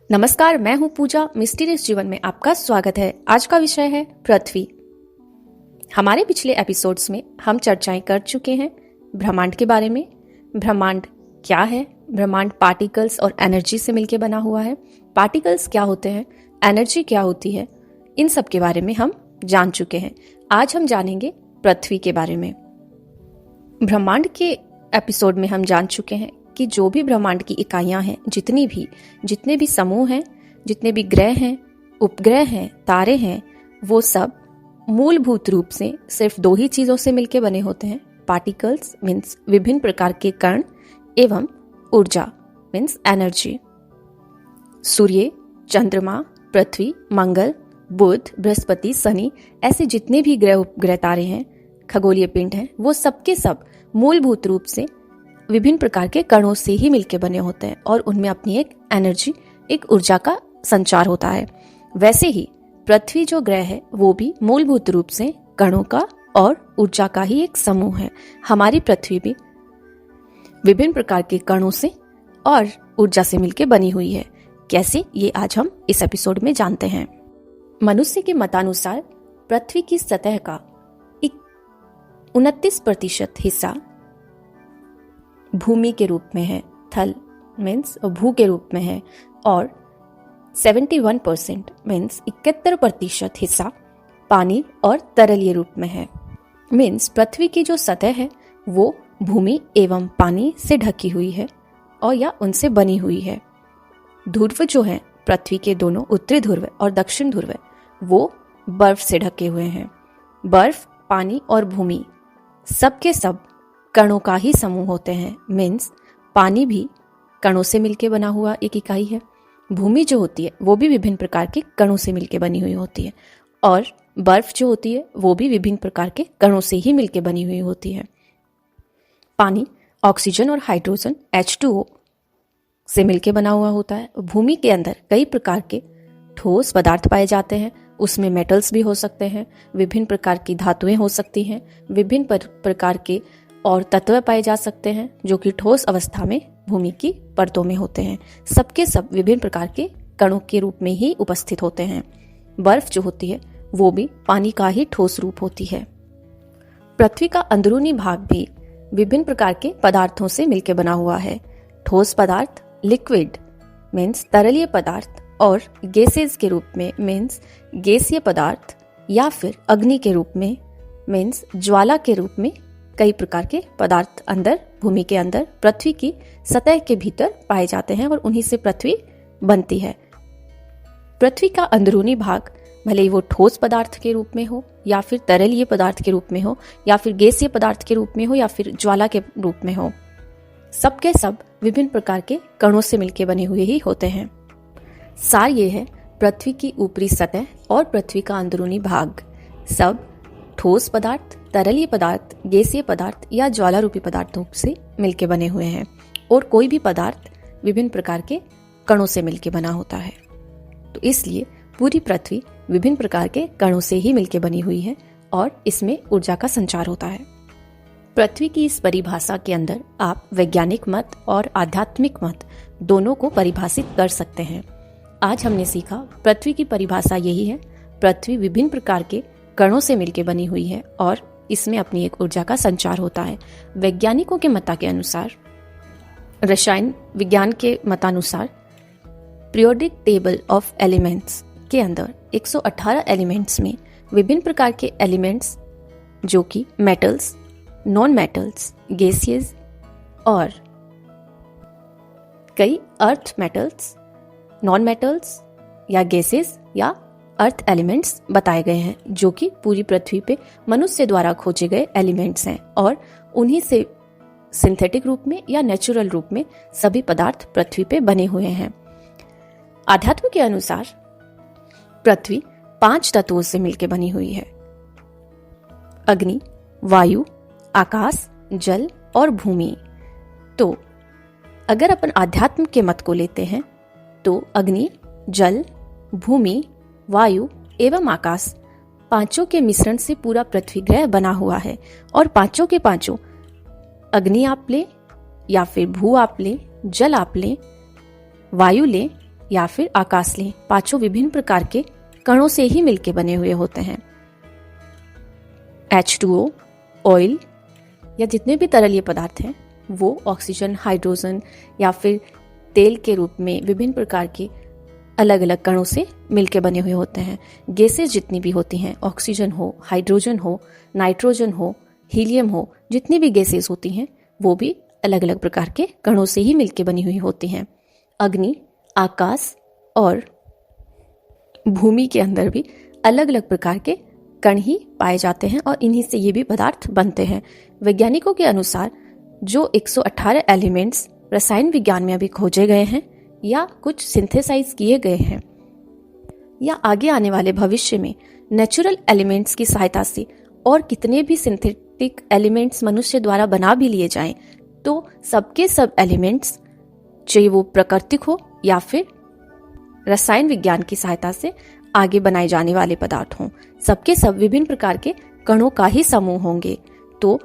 नमस्कार, मैं हूं पूजा। मिस्टीरियस जीवन में आपका स्वागत है। आज का विषय है पृथ्वी। हमारे पिछले एपिसोड्स में हम चर्चाएं कर चुके हैं ब्रह्मांड के बारे में। ब्रह्मांड क्या है? ब्रह्मांड पार्टिकल्स और एनर्जी से मिलकर बना हुआ है। पार्टिकल्स क्या होते हैं, एनर्जी क्या होती है, इन सब के बारे में हम जान चुके हैं। आज हम जानेंगे पृथ्वी के बारे में। ब्रह्मांड के एपिसोड में हम जान चुके हैं कि जो भी ब्रह्मांड की इकाइयां हैं, जितने भी समूह हैं, जितने भी ग्रह हैं, उपग्रह हैं, तारे हैं, वो सब मूलभूत रूप से सिर्फ दो ही चीजों से मिलकर बने होते हैं। पार्टिकल्स मीन्स विभिन्न प्रकार के कण एवं ऊर्जा मीन्स एनर्जी। सूर्य, चंद्रमा, पृथ्वी, मंगल, बुध, बृहस्पति, शनि, ऐसे जितने भी ग्रह उपग्रह तारे हैं, खगोलीय पिंड हैं, वो सबके सब मूलभूत रूप से विभिन्न प्रकार के कणों से ही मिलकर बने होते हैं और उनमें अपनी एक एनर्जी, एक ऊर्जा का संचार होता है। वैसे ही पृथ्वी जो ग्रह है वो भी मूलभूत रूप से कणों का और ऊर्जा का ही एक समूह है। हमारी पृथ्वी भी विभिन्न प्रकार के कणों से और ऊर्जा से मिलकर बनी हुई है। कैसे, ये आज हम इस एपिसोड में जानते हैं। मनुष्य के मतानुसार पृथ्वी की सतह का 29% हिस्सा भूमि के रूप में है, थल मीन्स भू के रूप में है, और 71% मीन्स 71% हिस्सा पानी और तरलीय रूप में है। मीन्स पृथ्वी की जो सतह है वो भूमि एवं पानी से ढकी हुई है और या उनसे बनी हुई है। ध्रुव जो है पृथ्वी के दोनों, उत्तरी ध्रुव और दक्षिण ध्रुव, वो बर्फ से ढके हुए हैं। बर्फ, पानी और भूमि सब के सब कणों का ही समूह होते हैं। मीन्स पानी भी कणों से मिलकर बना हुआ एक इकाई है। भूमि जो होती है वो भी विभिन्न प्रकार के कणों से मिलकर बनी हुई होती है, और बर्फ जो होती है वो भी विभिन्न प्रकार के कणों से ही मिलकर बनी हुई होती है। पानी ऑक्सीजन और हाइड्रोजन H2O से मिलकर बना हुआ होता है। भूमि के अंदर कई प्रकार के ठोस पदार्थ पाए जाते हैं। उसमें मेटल्स भी हो सकते हैं, विभिन्न प्रकार की धातुएं हो सकती हैं, विभिन्न प्रकार के और तत्व पाए जा सकते हैं जो कि ठोस अवस्था में भूमि की परतों में होते हैं। सबके सब विभिन्न प्रकार के कणों के रूप में ही उपस्थित होते हैं। बर्फ जो होती है वो भी पानी का ही ठोस रूप होती है। पृथ्वी का अंदरूनी भाग भी विभिन्न प्रकार के पदार्थों से मिलकर बना हुआ है। ठोस पदार्थ, लिक्विड मीन्स तरलीय पदार्थ, और गैसेस के रूप में मीन्स गैसीय पदार्थ, या फिर अग्नि के रूप में मीन्स ज्वाला के रूप में कई प्रकार के पदार्थ अंदर, भूमि के अंदर, पृथ्वी की सतह के भीतर पाए जाते हैं और उन्हीं से पृथ्वी बनती है। पृथ्वी का अंदरूनी भाग भले ही वो ठोस पदार्थ के रूप में हो, या फिर तरलीय पदार्थ के रूप में हो, या फिर गैसीय पदार्थ के रूप में हो, या फिर ज्वाला के रूप में हो, सबके सब विभिन्न प्रकार के कणों से मिलकर बने हुए ही होते हैं। सार ये है, पृथ्वी की ऊपरी सतह और पृथ्वी का अंदरूनी भाग सब ठोस पदार्थ, तरलीय पदार्थ, गैसीय पदार्थ या ज्वाला रूपी पदार्थों से मिलकर बने हुए हैं, और कोई भी पदार्थ विभिन्न प्रकार के कणों से मिलकर बना होता है। तो इसलिए पूरी पृथ्वी विभिन्न प्रकार के कणों से ही मिलकर बनी हुई है और इसमें ऊर्जा का संचार होता है। पृथ्वी की इस परिभाषा के अंदर आप वैज्ञानिक मत और आध्यात्मिक मत दोनों को परिभाषित कर सकते हैं। आज हमने सीखा पृथ्वी की परिभाषा यही है, पृथ्वी विभिन्न प्रकार के कणों से मिलकर बनी हुई है और इसमें अपनी एक ऊर्जा का संचार होता है। वैज्ञानिकों के मत के अनुसार, रसायन विज्ञान के मतानुसार, पीरियोडिक टेबल ऑफ एलिमेंट्स के अंदर 118 एलिमेंट्स में विभिन्न प्रकार के एलिमेंट्स जो कि मेटल्स, नॉन मेटल्स, गैसियस और कई अर्थ मेटल्स, नॉन मेटल्स या गैसेस या अर्थ एलिमेंट्स बताए गए हैं, जो कि पूरी पृथ्वी पे मनुष्य द्वारा खोजे गए एलिमेंट्स हैं, और उन्हीं से सिंथेटिक रूप में या नेचुरल रूप में सभी पदार्थ पृथ्वी पे बने हुए हैं। आध्यात्म के अनुसार पृथ्वी 5 तत्वों से मिलकर बनी हुई है: अग्नि, वायु, आकाश, जल और भूमि। तो अगर अपन आध्यात्म के मत को लेते हैं तो अग्नि, जल, भूमि, वायु एवं आकाश पांचों के मिश्रण से पूरा पृथ्वी ग्रह बना हुआ है, और पांचों के पांचों, अग्नि आप ले या फिर भू आप ले, जल आप ले, वायु ले या फिर आकाश लें, पांचों विभिन्न प्रकार के कणों से ही मिलकर बने हुए होते हैं। H2O, ऑयल या जितने भी तरलीय पदार्थ हैं वो ऑक्सीजन, हाइड्रोजन या फिर तेल के रूप में विभिन्न प्रकार के अलग अलग कणों से मिलकर बने हुए होते हैं। गैसेस जितनी भी होती हैं, ऑक्सीजन हो, हाइड्रोजन हो, नाइट्रोजन हो, हीलियम हो, जितनी भी गैसेस होती हैं वो भी अलग अलग प्रकार के कणों से ही मिलकर बनी हुई होती हैं। अग्नि, आकाश और भूमि के अंदर भी अलग अलग प्रकार के कण ही पाए जाते हैं और इन्हीं से ये भी पदार्थ बनते हैं। वैज्ञानिकों के अनुसार जो 118 एलिमेंट्स रसायन विज्ञान में अभी खोजे गए हैं या कुछ सिंथेसाइज किए गए हैं या आगे आने वाले भविष्य में नेचुरल एलिमेंट्स की सहायता से और कितने भी सिंथेटिक एलिमेंट्स मनुष्य द्वारा बना भी लिए जाएं, तो सबके सब एलिमेंट्स, चाहे वो प्राकृतिक हो या फिर रसायन विज्ञान की सहायता से आगे बनाए जाने वाले पदार्थ हों, सबके सब विभिन्न प्रकार के कणों का ही समूह होंगे। तो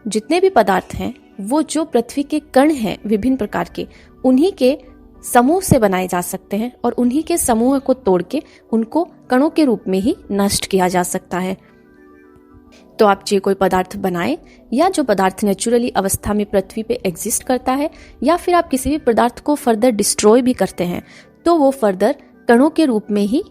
जितने भी पदार्थ हैं वो जो पृथ्वी के कण हैं विभिन्न प्रकार के, उन्हीं के समूह से बनाए जा सकते हैं और उन्हीं के समूह को तोड़ के उनको कणों के रूप में ही नष्ट किया जा सकता है। तो आप चाहे कोई पदार्थ बनाएं या जो पदार्थ नेचुरली अवस्था में पृथ्वी पे एग्जिस्ट करता है या फिर आप किसी भी पदार्थ को फर्दर डिस्ट्रॉय भी करते हैं तो वो फर्दर कणों के रूप में ही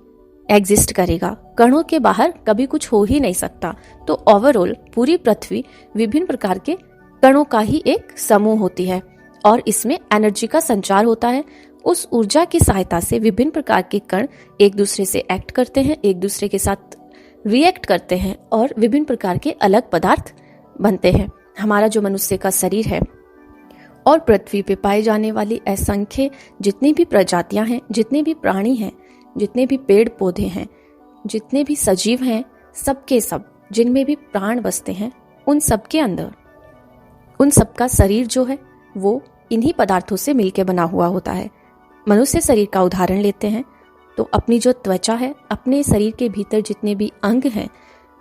एग्जिस्ट करेगा। कणों के बाहर कभी कुछ हो ही नहीं सकता। तो ओवरऑल पूरी पृथ्वी विभिन्न प्रकार के कणों का ही एक समूह होती है और इसमें एनर्जी का संचार होता है। उस ऊर्जा की सहायता से विभिन्न प्रकार के कण एक दूसरे से एक्ट करते हैं, एक दूसरे के साथ रिएक्ट करते हैं और विभिन्न प्रकार के अलग पदार्थ बनते हैं। हमारा जो मनुष्य का शरीर है और पृथ्वी पे पाए जाने वाली असंख्य जितनी भी प्रजातियां हैं, जितने भी प्राणी हैं, जितने भी पेड़ पौधे हैं, जितने भी सजीव हैं, सबके सब जिनमें भी प्राण बसते हैं, उन सबके अंदर उन सबका शरीर जो है वो इन्हीं पदार्थों से मिलकर बना हुआ होता है। मनुष्य शरीर का उदाहरण लेते हैं तो अपनी जो त्वचा है, अपने शरीर के भीतर जितने भी अंग हैं,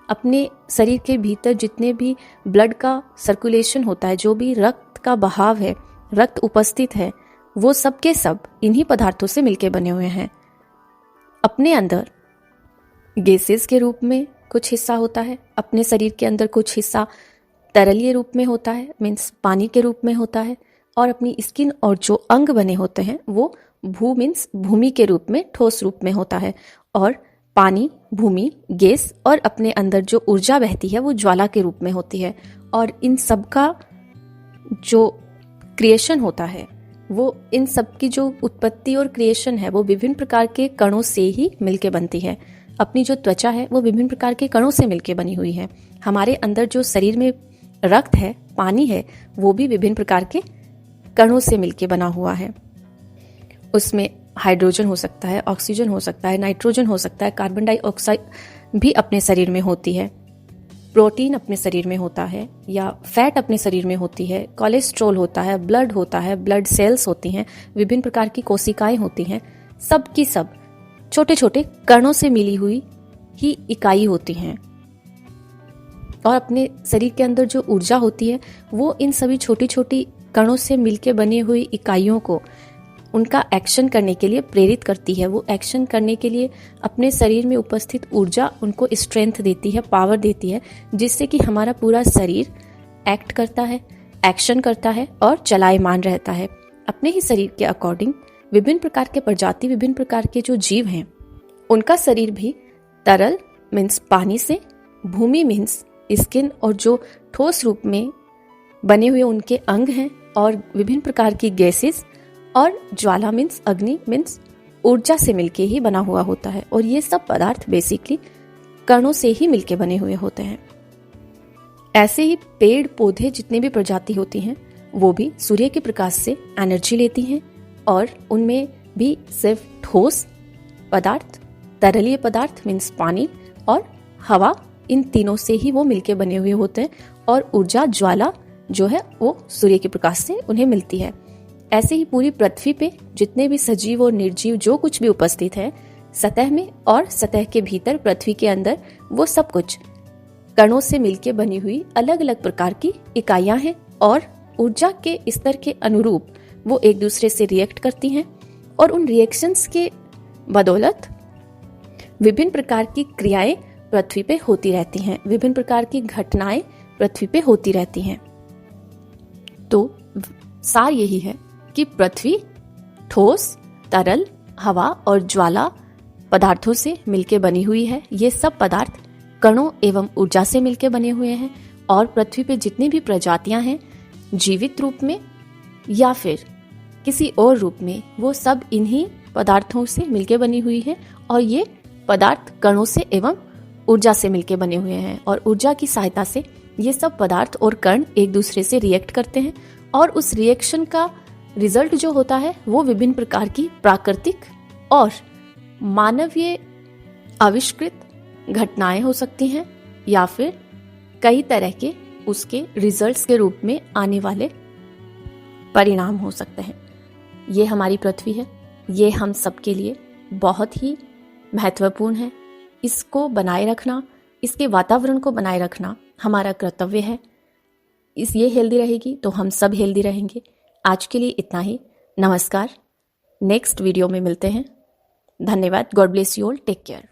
अपने शरीर के भीतर जितने भी ब्लड का सर्कुलेशन होता है, जो भी रक्त का बहाव है, रक्त उपस्थित है, वो सब के सब इन्हीं पदार्थों से मिलकर बने हुए हैं। अपने अंदर गैसेस के रूप में कुछ हिस्सा होता है, अपने शरीर के अंदर कुछ हिस्सा तरलीय रूप में होता है, मीन्स पानी के रूप में होता है, और अपनी स्किन और जो अंग बने होते हैं वो भू मीन्स भूमि के रूप में, ठोस रूप में होता है। और पानी, भूमि, गैस और अपने अंदर जो ऊर्जा बहती है वो ज्वाला के रूप में होती है। और इन सब का जो क्रिएशन होता है, वो इन सब की जो उत्पत्ति और क्रिएशन है वो विभिन्न प्रकार के कणों से ही मिलके बनती है। अपनी जो त्वचा है वो विभिन्न प्रकार के कणों से मिलके बनी हुई है। हमारे अंदर जो शरीर में रक्त है, पानी है, वो भी विभिन्न प्रकार के कणों से मिलके बना हुआ है। उसमें हाइड्रोजन हो सकता है, ऑक्सीजन हो सकता है, नाइट्रोजन हो सकता है, कार्बन डाइऑक्साइड भी अपने शरीर में होती है, प्रोटीन अपने शरीर में होता है या फैट अपने शरीर में होती है, कोलेस्ट्रॉल होता है, ब्लड होता है, ब्लड सेल्स होती हैं, विभिन्न प्रकार की कोशिकाएं होती हैं। सब की सब छोटे छोटे कणों से मिली हुई ही इकाई होती हैं। और अपने शरीर के अंदर जो ऊर्जा होती है वो इन सभी छोटी छोटी कणों से मिलकर बनी हुई इकाइयों को उनका एक्शन करने के लिए प्रेरित करती है। वो एक्शन करने के लिए अपने शरीर में उपस्थित ऊर्जा उनको स्ट्रेंथ देती है, पावर देती है, जिससे कि हमारा पूरा शरीर एक्ट करता है, एक्शन करता है और चलायमान रहता है। अपने ही शरीर के अकॉर्डिंग विभिन्न प्रकार के प्रजाति, विभिन्न प्रकार के जो जीव हैं, उनका शरीर भी तरल मीन्स पानी से, भूमि मीन्स स्किन और जो ठोस रूप में बने हुए उनके अंग हैं, और विभिन्न प्रकार की गैसेस, और ज्वाला मीन्स अग्नि मीन्स ऊर्जा से मिलके ही बना हुआ होता है। और ये सब पदार्थ बेसिकली कणों से ही मिलके बने हुए होते हैं। ऐसे ही पेड़ पौधे जितने भी प्रजाति होती हैं वो भी सूर्य के प्रकाश से एनर्जी लेती हैं, और उनमें भी सिर्फ ठोस पदार्थ, तरलीय पदार्थ मीन्स पानी और हवा, इन तीनों से ही वो मिलके बने हुए होते हैं। और ऊर्जा ज्वाला जो है वो सूर्य के प्रकाश से उन्हें मिलती है। ऐसे ही पूरी पृथ्वी पे जितने भी सजीव और निर्जीव जो कुछ भी उपस्थित है सतह में और सतह के भीतर पृथ्वी के अंदर, वो सब कुछ कणों से मिलके बनी हुई अलग अलग प्रकार की इकाइयां हैं। और ऊर्जा के स्तर के अनुरूप वो एक दूसरे से रिएक्ट करती हैं और उन रिएक्शंस के बदौलत विभिन्न प्रकार की क्रियाएं पृथ्वी पे होती रहती हैं, विभिन्न प्रकार की घटनाएं पृथ्वी पे होती रहती हैं। तो सार यही है कि पृथ्वी ठोस, तरल, हवा और ज्वाला पदार्थों से मिलकर बनी हुई है। ये सब पदार्थ कणों एवं ऊर्जा से मिलकर बने हुए हैं और पृथ्वी पे जितनी भी प्रजातियां हैं जीवित रूप में या फिर किसी और रूप में, वो सब इन्हीं पदार्थों से मिलकर बनी हुई है और ये पदार्थ कणों से एवं ऊर्जा से मिलकर बने हुए हैं और ऊर्जा की सहायता से ये सब पदार्थ और कण एक दूसरे से रिएक्ट करते हैं और उस रिएक्शन का रिजल्ट जो होता है वो विभिन्न प्रकार की प्राकृतिक और मानवीय आविष्कृत घटनाएं हो सकती हैं या फिर कई तरह के उसके रिजल्ट्स के रूप में आने वाले परिणाम हो सकते हैं। ये हमारी पृथ्वी है, ये हम सबके लिए बहुत ही महत्वपूर्ण है। इसको बनाए रखना, इसके वातावरण को बनाए रखना हमारा कर्तव्य है। ये हेल्दी रहेगी तो हम सब हेल्दी रहेंगे। आज के लिए इतना ही। नमस्कार, नेक्स्ट वीडियो में मिलते हैं। धन्यवाद। God bless you all. Take care.